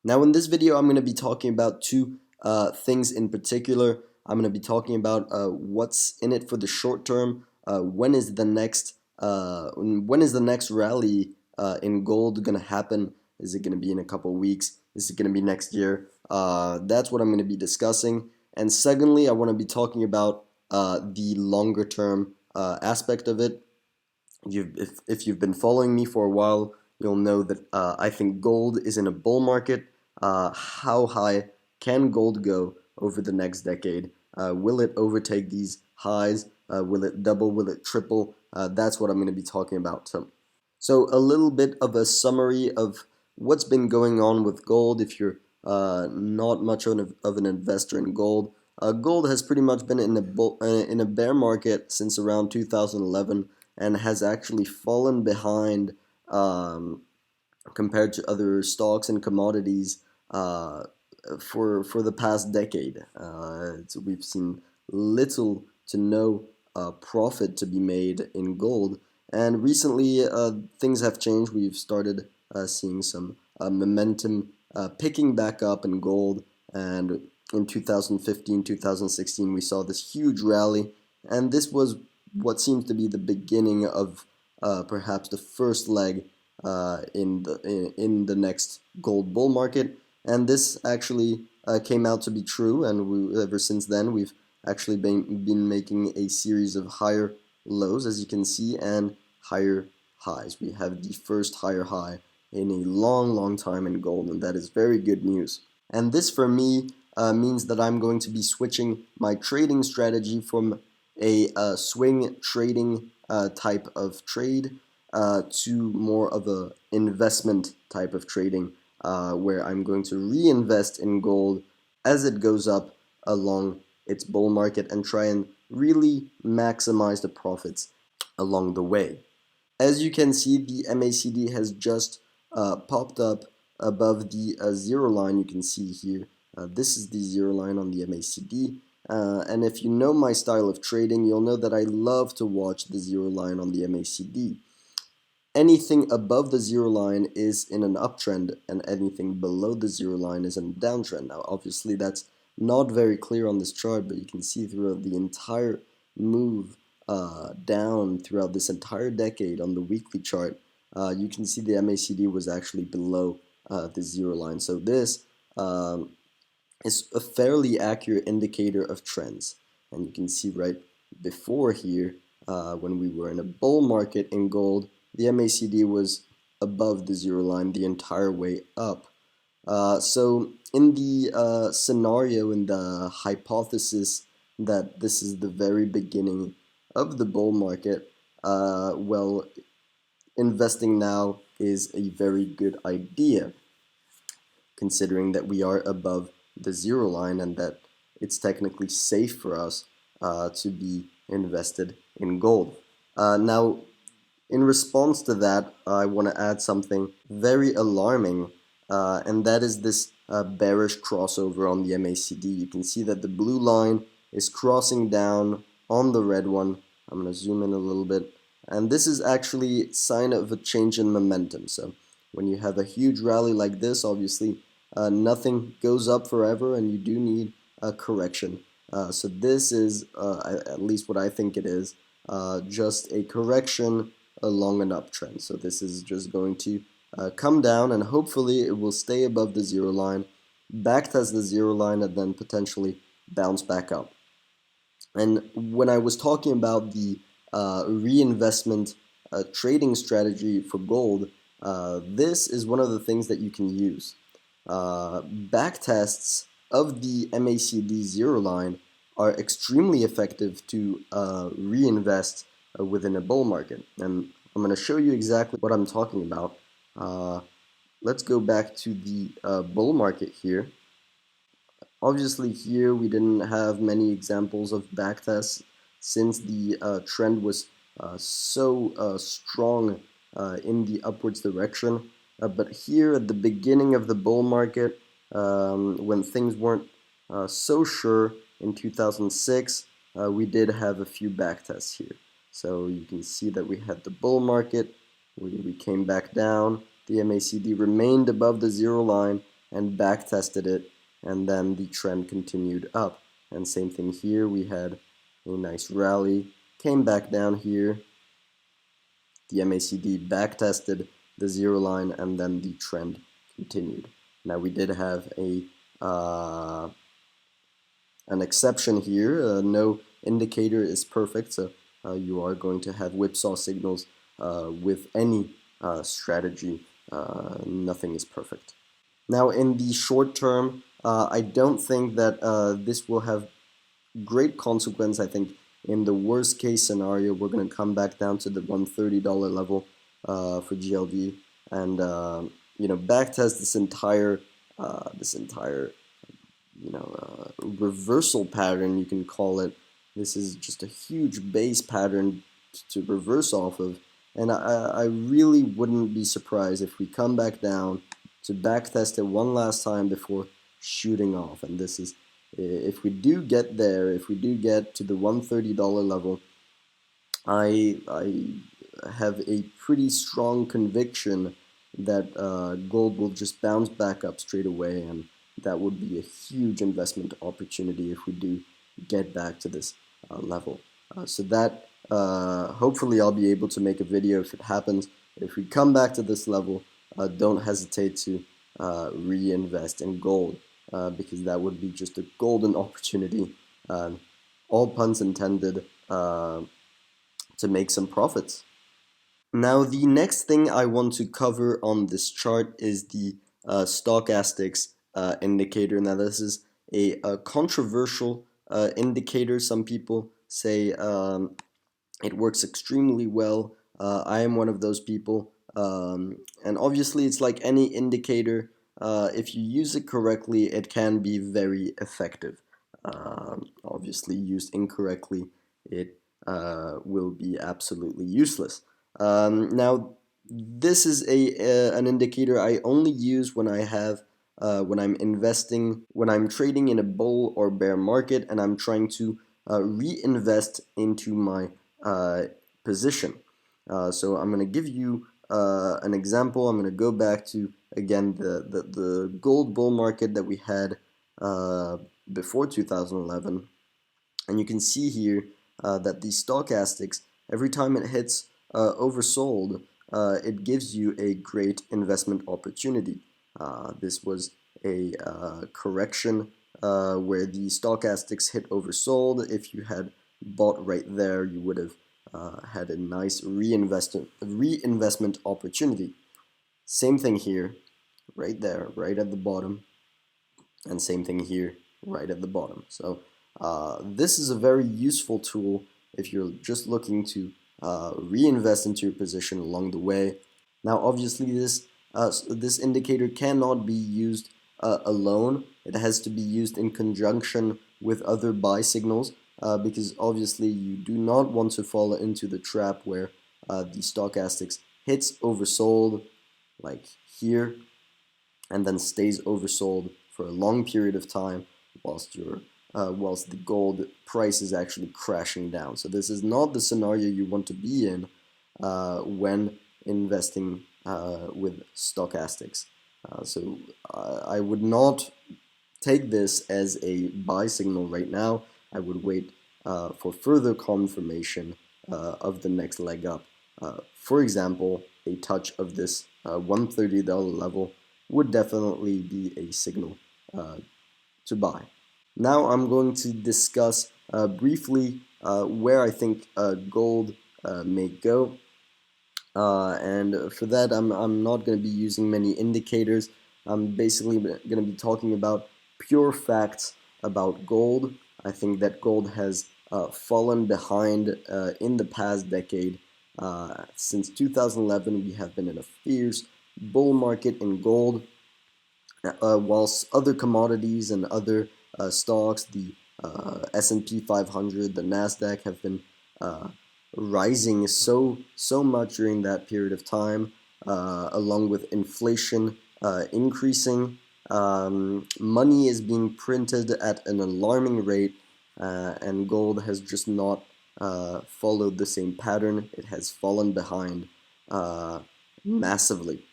Now in this video, I'm going to be talking about two things in particular. I'm going to be talking about what's in it for the short term. When is the next rally in gold going to happen? Is it going to be in a couple weeks? Is it going to be next year? That's what I'm going to be discussing. And secondly, I want to be talking about the longer term aspect of it. If you've been following me for a while, you'll know that I think gold is in a bull market. How high can gold go over the next decade? Will it overtake these highs? Will it double? Will it triple? That's what I'm going to be talking about. So a little bit of a summary of what's been going on with gold. If you're not much of an investor in gold, gold has pretty much been in a bear market since around 2011 and has actually fallen behind compared to other stocks and commodities for the past decade. So we've seen little to no profit to be made in gold, and recently things have changed. We've started seeing some momentum picking back up in gold, and in 2015, 2016 we saw this huge rally, and this was what seems to be the beginning of perhaps the first leg in the next gold bull market. And this actually came out to be true, and ever since then we've actually been making a series of higher lows, as you can see, and higher highs. We have the first higher high in a long time in gold, and that is very good news. And this for me means that I'm going to be switching my trading strategy from a swing trading type of trade to more of a investment type of trading, where I'm going to reinvest in gold as it goes up along its bull market and try and really maximize the profits along the way. As you can see, the MACD has just popped up above the zero line. You can see here, this is the zero line on the MACD. And if you know my style of trading, you'll know that I love to watch the zero line on the MACD. Anything above the zero line is in an uptrend, and anything below the zero line is in a downtrend. Now, obviously, that's not very clear on this chart, but you can see throughout the entire move down throughout this entire decade on the weekly chart, you can see the MACD was actually below the zero line. So this is a fairly accurate indicator of trends. And you can see right before here, when we were in a bull market in gold, the MACD was above the zero line the entire way up. So in the scenario, in the hypothesis that this is the very beginning of the bull market, well, investing now is a very good idea, considering that we are above the zero line and that it's technically safe for us to be invested in gold. Now, in response to that, I want to add something very alarming, and that is this bearish crossover on the MACD. You can see that the blue line is crossing down on the red one. I'm going to zoom in a little bit, and this is actually a sign of a change in momentum. So when you have a huge rally like this, obviously nothing goes up forever, and you do need a correction. So this is, at least what I think it is, just a correction along an uptrend. So this is just going to come down, and hopefully it will stay above the zero line, backtest the zero line, and then potentially bounce back up. And when I was talking about the reinvestment trading strategy for gold, this is one of the things that you can use. Backtests of the MACD zero line are extremely effective to reinvest within a bull market, and I'm going to show you exactly what I'm talking about. Let's go back to the bull market here. Obviously here we didn't have many examples of backtests since the trend was so strong in the upwards direction. But here at the beginning of the bull market, when things weren't so sure in 2006, we did have a few backtests here. So you can see that we had the bull market we came back down. The MACD remained above the zero line and back tested it, and then the trend continued up. And same thing here, we had a nice rally, came back down here, the MACD back tested the zero line, and then the trend continued. Now we did have an exception here. No indicator is perfect, so you are going to have whipsaw signals with any strategy. Nothing is perfect. Now in the short term, I don't think that this will have great consequence. I think in the worst case scenario, we're going to come back down to the $130 level for GLD, and backtest this entire reversal pattern, you can call it. This is just a huge base pattern to reverse off of, and I really wouldn't be surprised if we come back down to backtest it one last time before shooting off. And this is, if we do get there, if we do get to the $130 level, I have a pretty strong conviction that gold will just bounce back up straight away, and that would be a huge investment opportunity if we do get back to this level. So that hopefully I'll be able to make a video if it happens. If we come back to this level, don't hesitate to reinvest in gold, because that would be just a golden opportunity, all puns intended, to make some profits. Now the next thing I want to cover on this chart is the stochastics indicator. Now this is a controversial indicator. Some people say it works extremely well. I am one of those people, and obviously it's like any indicator. If you use it correctly, it can be very effective. Obviously used incorrectly, it will be absolutely useless. Now, this is an indicator I only use when when I'm investing, when I'm trading in a bull or bear market, and I'm trying to reinvest into my position. So I'm going to give you an example. I'm going to go back to, again, the gold bull market that we had before 2011, and you can see here that the stochastics, every time it hits oversold, it gives you a great investment opportunity. This was a correction where the stochastics hit oversold. If you had bought right there, you would have had a nice reinvestment opportunity. Same thing here, right there, right at the bottom, and same thing here, right at the bottom. So this is a very useful tool if you're just looking to reinvest into your position along the way. Now, obviously, this indicator cannot be used alone. It has to be used in conjunction with other buy signals, because obviously you do not want to fall into the trap where the stochastics hits oversold, like here, and then stays oversold for a long period of time whilst the gold price is actually crashing down. So this is not the scenario you want to be in when investing with stochastics. So I would not take this as a buy signal right now. I would wait for further confirmation of the next leg up. For example, a touch of this $130 level would definitely be a signal to buy. Now I'm going to discuss briefly where I think gold may go. And for that, I'm not going to be using many indicators. I'm basically going to be talking about pure facts about gold. I think that gold has fallen behind in the past decade. Since 2011, we have been in a fierce bull market in gold, whilst other commodities and other stocks, the S&P 500, the Nasdaq, have been rising so much during that period of time, along with inflation increasing. Money is being printed at an alarming rate, and gold has just not followed the same pattern. It has fallen behind. massively.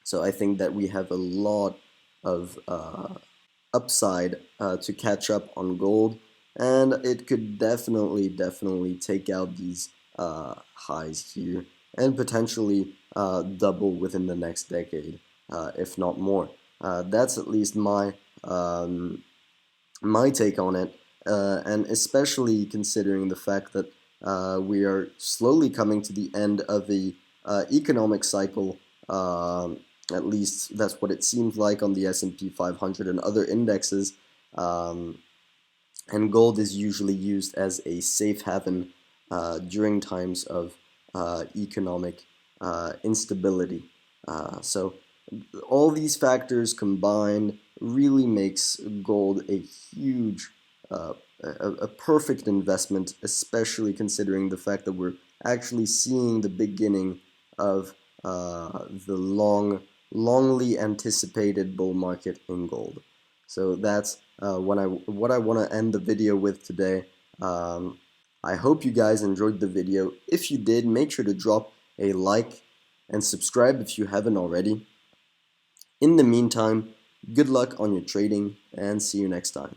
So I think that we have a lot of upside to catch up on gold, and it could definitely take out these highs here and potentially double within the next decade, if not more. That's at least my take on it, and especially considering the fact that we are slowly coming to the end of the economic cycle. At least that's what it seems like on the S&P 500 and other indexes. Um, and gold is usually used as a safe haven during times of economic instability. So all these factors combined really makes gold a huge, a perfect investment, especially considering the fact that we're actually seeing the beginning of the longly anticipated bull market in gold. So that's what I want to end the video with today. I hope you guys enjoyed the video. If you did, make sure to drop a like and subscribe if you haven't already. In the meantime, good luck on your trading and see you next time.